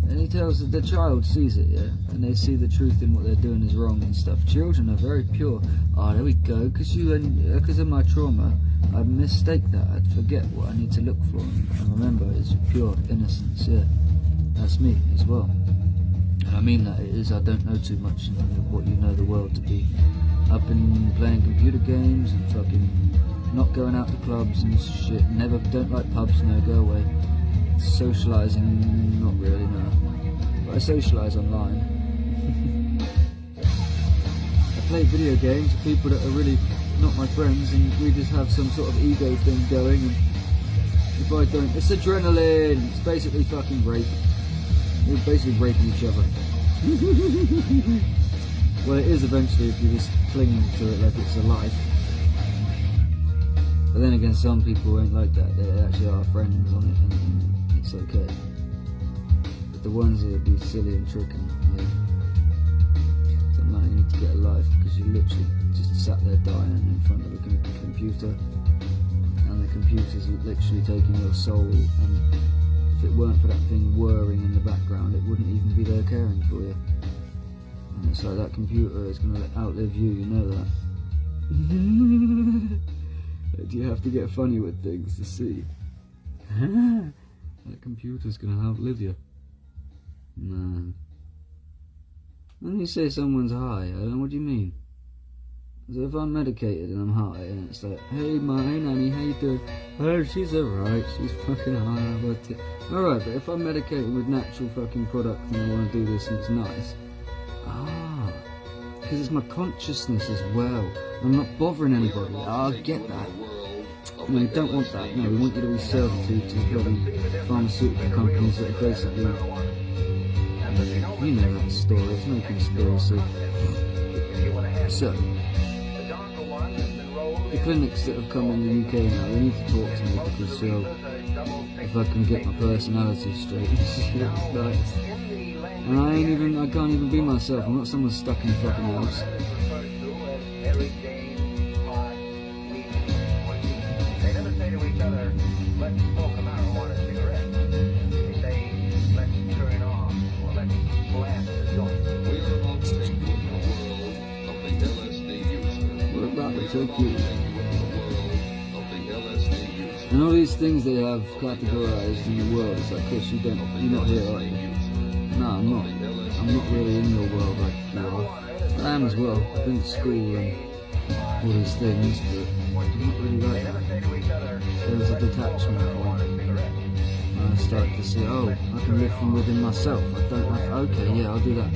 And he tells that the child sees it, yeah? And they see the truth in what they're doing is wrong and stuff. Children are very pure. Oh, there we go. Because of my trauma, I'd mistake that. I'd forget what I need to look for. And remember, it's pure innocence, yeah. That's me as well. And I mean that it is. I don't know too much in what you know the world to be. I've been playing computer games and fucking not going out to clubs and shit. Never, don't like pubs, no, go away. Socialising, not really, no. But I socialise online. I play video games with people that are really not my friends, and we just have some sort of ego thing going, and if I don't, it's adrenaline, it's basically fucking rape. We're basically raping each other. Well, it is eventually if you're just clinging to it like it's a life. But then again, some people ain't like that, they actually are friends on it, and it's okay. But the ones that would be silly and tricking, yeah. So man, you need to get a life, because you literally just sat there dying in front of a computer, and the computer's literally taking your soul, and if it weren't for that thing whirring in the background, it wouldn't even be there caring for you. And it's like that computer is going to outlive you, you know that. Do you have to get funny with things to see? That computer's gonna outlive you. No. When you say someone's high, I don't know what do you mean. So if I'm medicated and I'm high and it's like, hey nanny, how you doing? Oh, she's alright, she's fucking high. Alright, but if I'm medicated with natural fucking product and I want to do this and it's nice, because it's my consciousness as well. I'm not bothering anybody. I get that. No, we don't want that. No, we want you to be servitude to bloody pharmaceutical companies that are basically, you know that story. It's no conspiracy. So, the clinics that have come in the UK now, they need to talk to me because if I can get my personality straight, it's nice. And I can't even be myself. I'm not someone stuck in a fucking house. What about the turkey? And all these things they have categorized in the world, it's like, Chris, you're not here, are you? No, I'm not. I'm not really in your world like you are. I am as well. I've been to school and all these things, but I'm not really like that. There was a detachment point. And I started to see, oh, I can live from within myself. I don't have to, okay, yeah, I'll do that.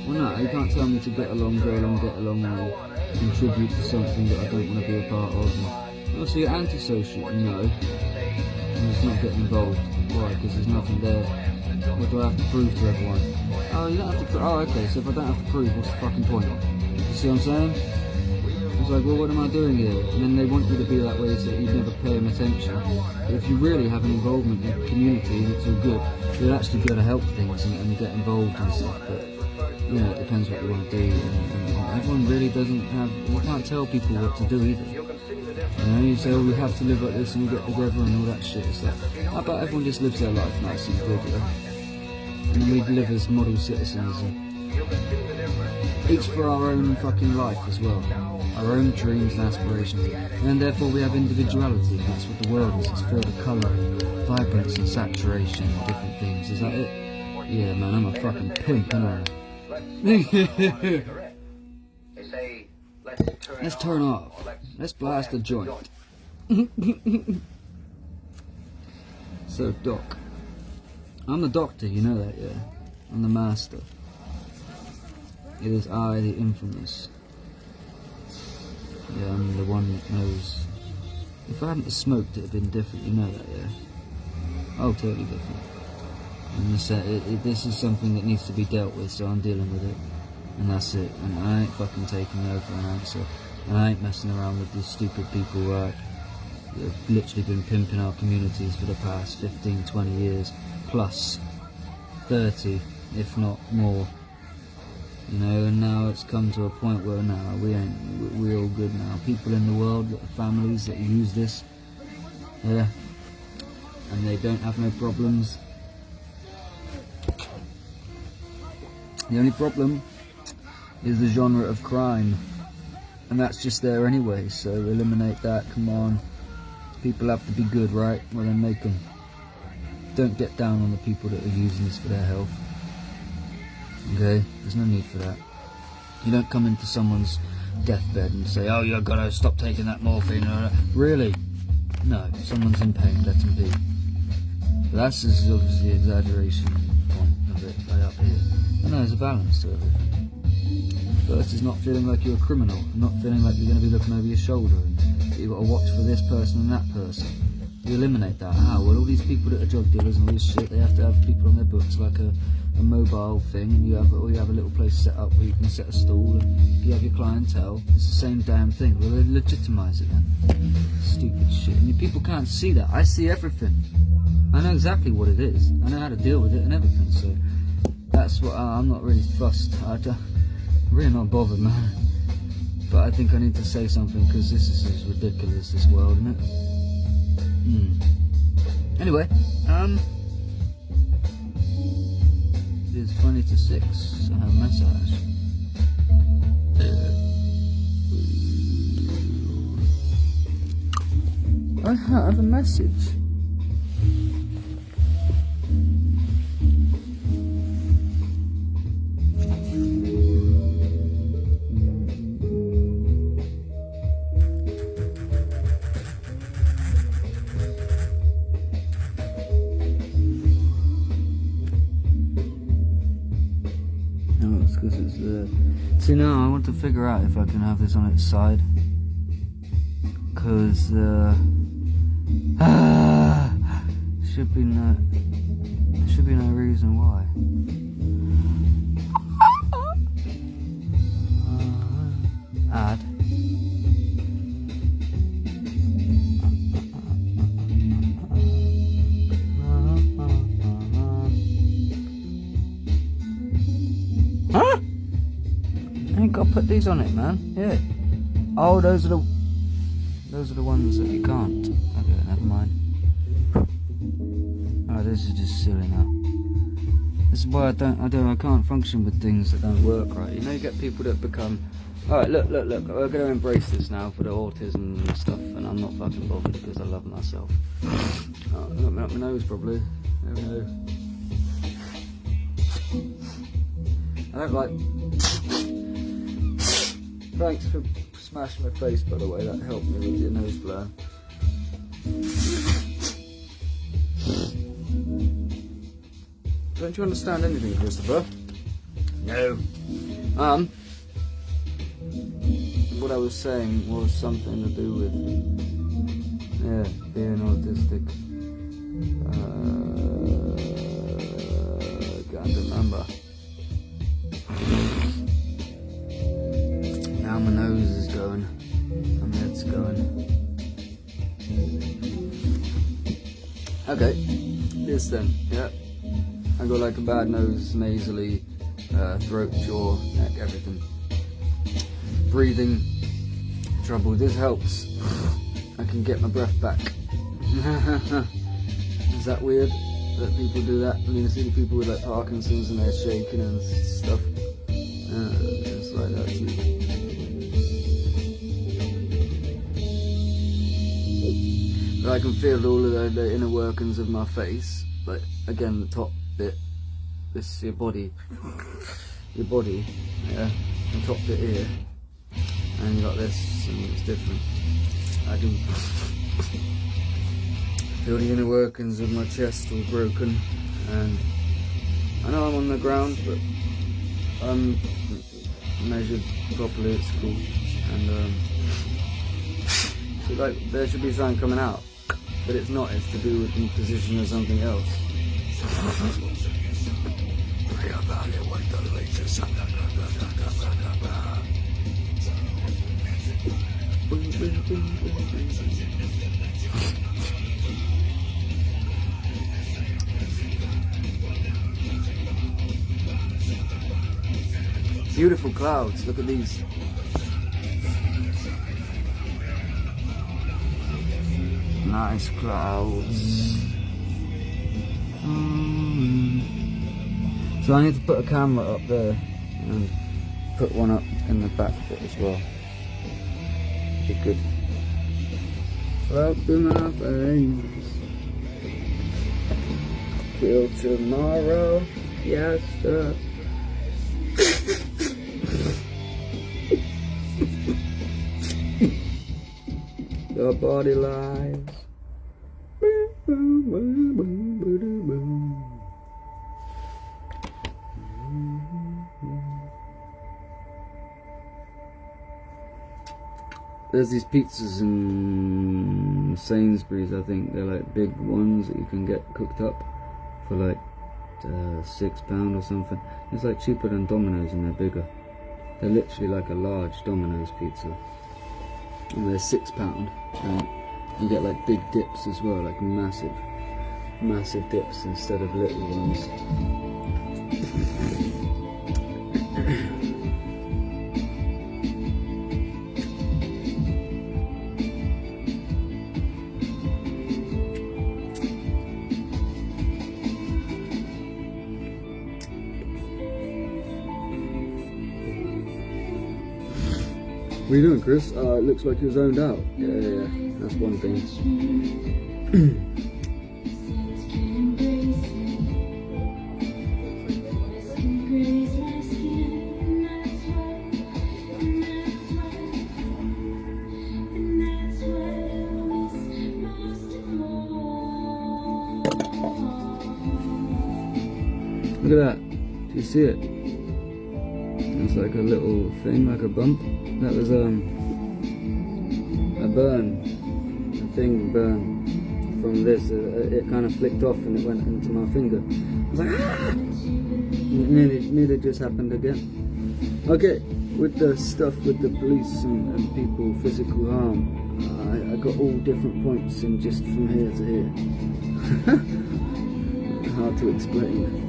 Well, no, you can't tell me to get along, go along, get along, or contribute to something that I don't want to be a part of. And also, you're antisocial. No. I'm just not getting involved. Why? Because there's nothing there. What do I have to prove to everyone? Oh, you don't have to prove. Oh, okay, so if I don't have to prove, what's the fucking point? You see what I'm saying? It's like, well, what am I doing here? And then they want you to be that way so that you never pay them attention. But if you really have an involvement in the community and it's all good, you'll actually be able to help things and get involved and stuff. But, you know, it depends what you want to do. And everyone really doesn't have, you can't tell people what to do either. You know, you say, oh, we have to live like this and we get together and all that shit. It's like, how about everyone just lives their life nice and good, yeah? And we live as model citizens and each for our own fucking life as well. Our own dreams and aspirations. And therefore we have individuality. That's what the world is. It's filled with colour, vibrance and saturation and different things. Is that it? Yeah, man, I'm a fucking pimp, aren't I? Let's turn off. Let's blast a joint. So, Doc. I'm the doctor, you know that, yeah? I'm the master. It is I, the infamous. Yeah, I'm the one that knows. If I hadn't smoked, it'd have been different, you know that, yeah? Oh, totally different. And this is something that needs to be dealt with, so I'm dealing with it. And that's it. And I ain't fucking taking no for an answer. And I ain't messing around with these stupid people that have literally been pimping our communities for the past 15, 20 years. Plus 30, if not more. You know, and now it's come to a point where now we're all good now. People in the world, families that use this, yeah, and they don't have no problems. The only problem is the genre of crime, and that's just there anyway, so eliminate that, come on. People have to be good, right? Well then make them. Don't get down on the people that are using this for their health. Okay? There's no need for that. You don't come into someone's deathbed and say, oh, you've got to stop taking that morphine. Really? No. Someone's in pain, let them be. But that's obviously the exaggeration point of it right up here. And there's a balance to everything. First is not feeling like you're a criminal, not feeling like you're going to be looking over your shoulder and you've got to watch for this person and that person. You eliminate that. How? Well, all these people that are drug dealers and all this shit, they have to have people on their books like a mobile thing, and you have a little place set up where you can set a stall and you have your clientele. It's the same damn thing. Well, they legitimise it then. Stupid shit. And people can't see that. I see everything. I know exactly what it is. I know how to deal with it and everything. So that's what I'm not really fussed. I'm really not bothered, man. But I think I need to say something because this is ridiculous, this world, isn't it? Anyway, it is 20 to 6. I have a massage. I have a message. See, now I want to figure out if I can have this on its side, because should be no reason why. Add. Huh? I ain't got to put these on it, man. Yeah. Oh, those are the ones that you can't. Okay, never mind. Oh, this is just silly now. This is why I can't function with things that don't work right. You know, you get people that become. All right, look. We're going to embrace this now for the autism and stuff, and I'm not fucking bothered because I love myself. Oh, up my nose probably. There we go. I don't like. Thanks for smashing my face, by the way. That helped me with your nose blur. Don't you understand anything, Christopher? No. What I was saying was something to do with, being autistic. Can't remember. Now my nose is going, my head's going. Okay, this then, yeah. I got like a bad nose, nasally, throat, jaw, neck, everything. Breathing trouble, this helps. I can get my breath back. Is that weird that people do that? I mean, I see people with like Parkinson's and they're shaking and stuff. It's like that too. But I can feel all of the inner workings of my face. Like, again, the top bit. This is your body. Your body, yeah. The top bit here. And you got this, and it's different. I can feel the inner workings of my chest all broken. And I know I'm on the ground, but I'm measured properly at school. And, so like, there should be something coming out. But it's not, it's to do with the position of something else. Beautiful clouds, look at these. Nice clouds. So I need to put a camera up there and put one up in the back bit as well. Be good. Float through my veins. Till tomorrow, yes sir. Your body lies. There's these pizzas in Sainsbury's, I think. They're like big ones that you can get cooked up for like £6 or something. It's like cheaper than Domino's and they're bigger. They're literally like a large Domino's pizza. And they're £6 and you get like big dips as well, like massive dips instead of little ones. are you doing, Chris? It looks like you're zoned out. Yeah, that's one thing. Look at that. Do you see it? It's like a little thing, like a bump. That was a burn. A thing burn from this. It kind of flicked off and it went into my finger. I was like, ah! It nearly just happened again. Okay, with the stuff with the police and people, physical harm, I got all different points in just from here to here. Hard to explain.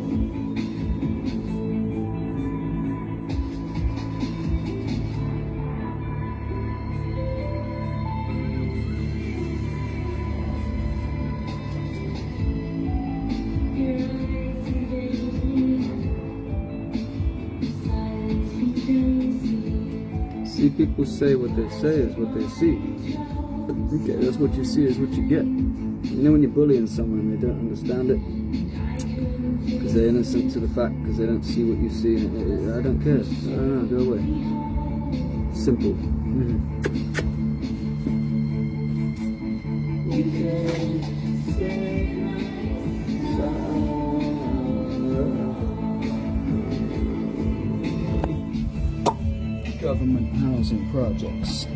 See, people say what they say is what they see. Okay, that's what you see is what you get. You know when you're bullying someone and they don't understand it? Because they're innocent to the fact, because they don't see what you see. And I don't care. I don't know, go away. Simple. Government housing projects.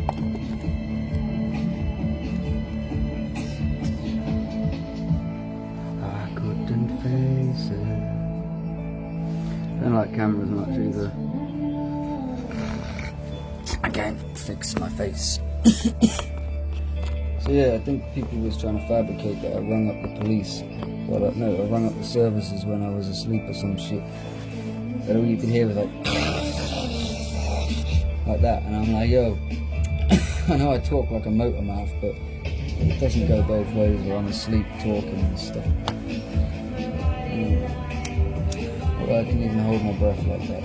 I couldn't face it. I don't like cameras much either. I can't fix my face. So yeah, I think people was trying to fabricate that I rung up the police. Well, no, I rung up the services when I was asleep or some shit. But all you can hear was like that, and I'm like, yo, I know I talk like a motor mouth, but it doesn't go both ways, or I'm asleep talking and stuff. Well, I can even hold my breath like that.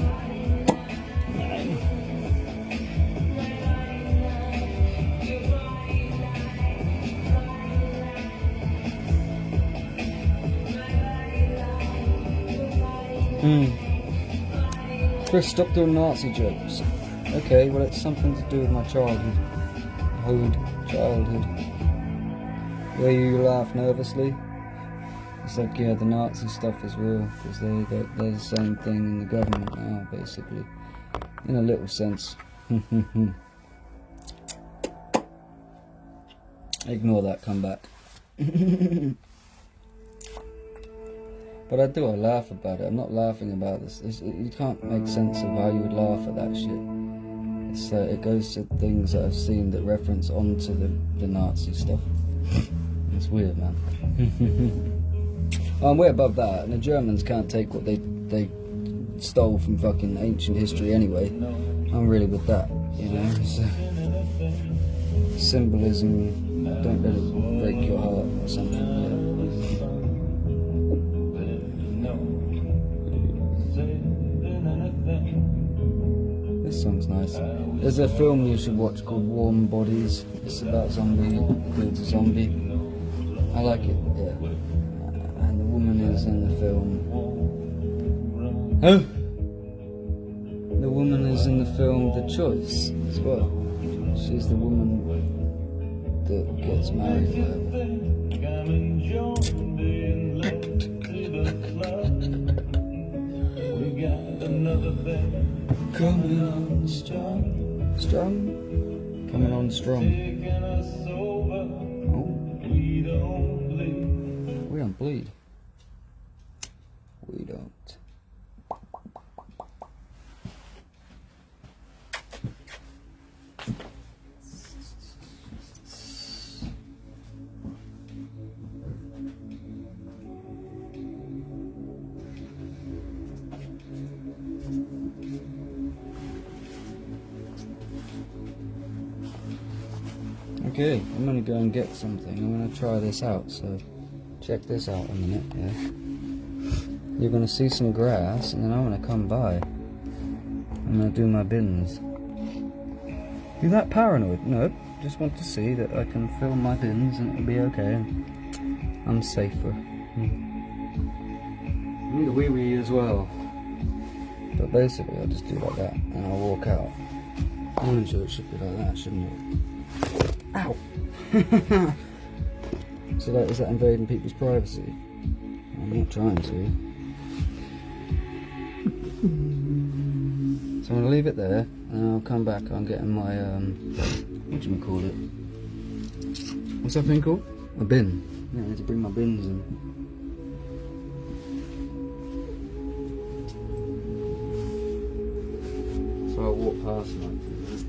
Chris, stop doing Nazi jokes. Okay, well it's something to do with my childhood. Where you laugh nervously. It's like, yeah, the Nazi stuff is real, because they're the same thing in the government now, basically. In a little sense. Ignore that comeback. But I laugh about it. I'm not laughing about this. You can't make sense of how you would laugh at that shit. It goes to things that I've seen that reference onto the Nazi stuff. It's weird, man. I'm way above that, and the Germans can't take what they stole from fucking ancient history anyway. I'm really with that, you know. Symbolism, don't let it break your heart or something. Yeah. This song's nice. There's a film you should watch called Warm Bodies. It's about zombie, includes a zombie. I like it, yeah. And the woman is in the film. Oh! The woman is in the film The Choice as well. She's the woman that gets married. Coming on strong. Strong? Coming on strong. Oh. We don't bleed. We don't. Okay, I'm gonna go and get something. I'm gonna try this out, so check this out a minute, yeah? You're gonna see some grass, and then I'm gonna come by. I'm gonna do my bins. You that paranoid? No, just want to see that I can fill my bins and it'll be okay and I'm safer. I need a wee as well. But basically I'll just do like that and I'll walk out. I'm sure it should be like that, shouldn't it? Ow! So that, is that invading people's privacy? I'm not trying to. So I'm going to leave it there and I'll come back. I'm getting my, what do you call it? What's that thing called? A bin. Yeah, I need to bring my bins in. So I'll walk past in like 2 minutes.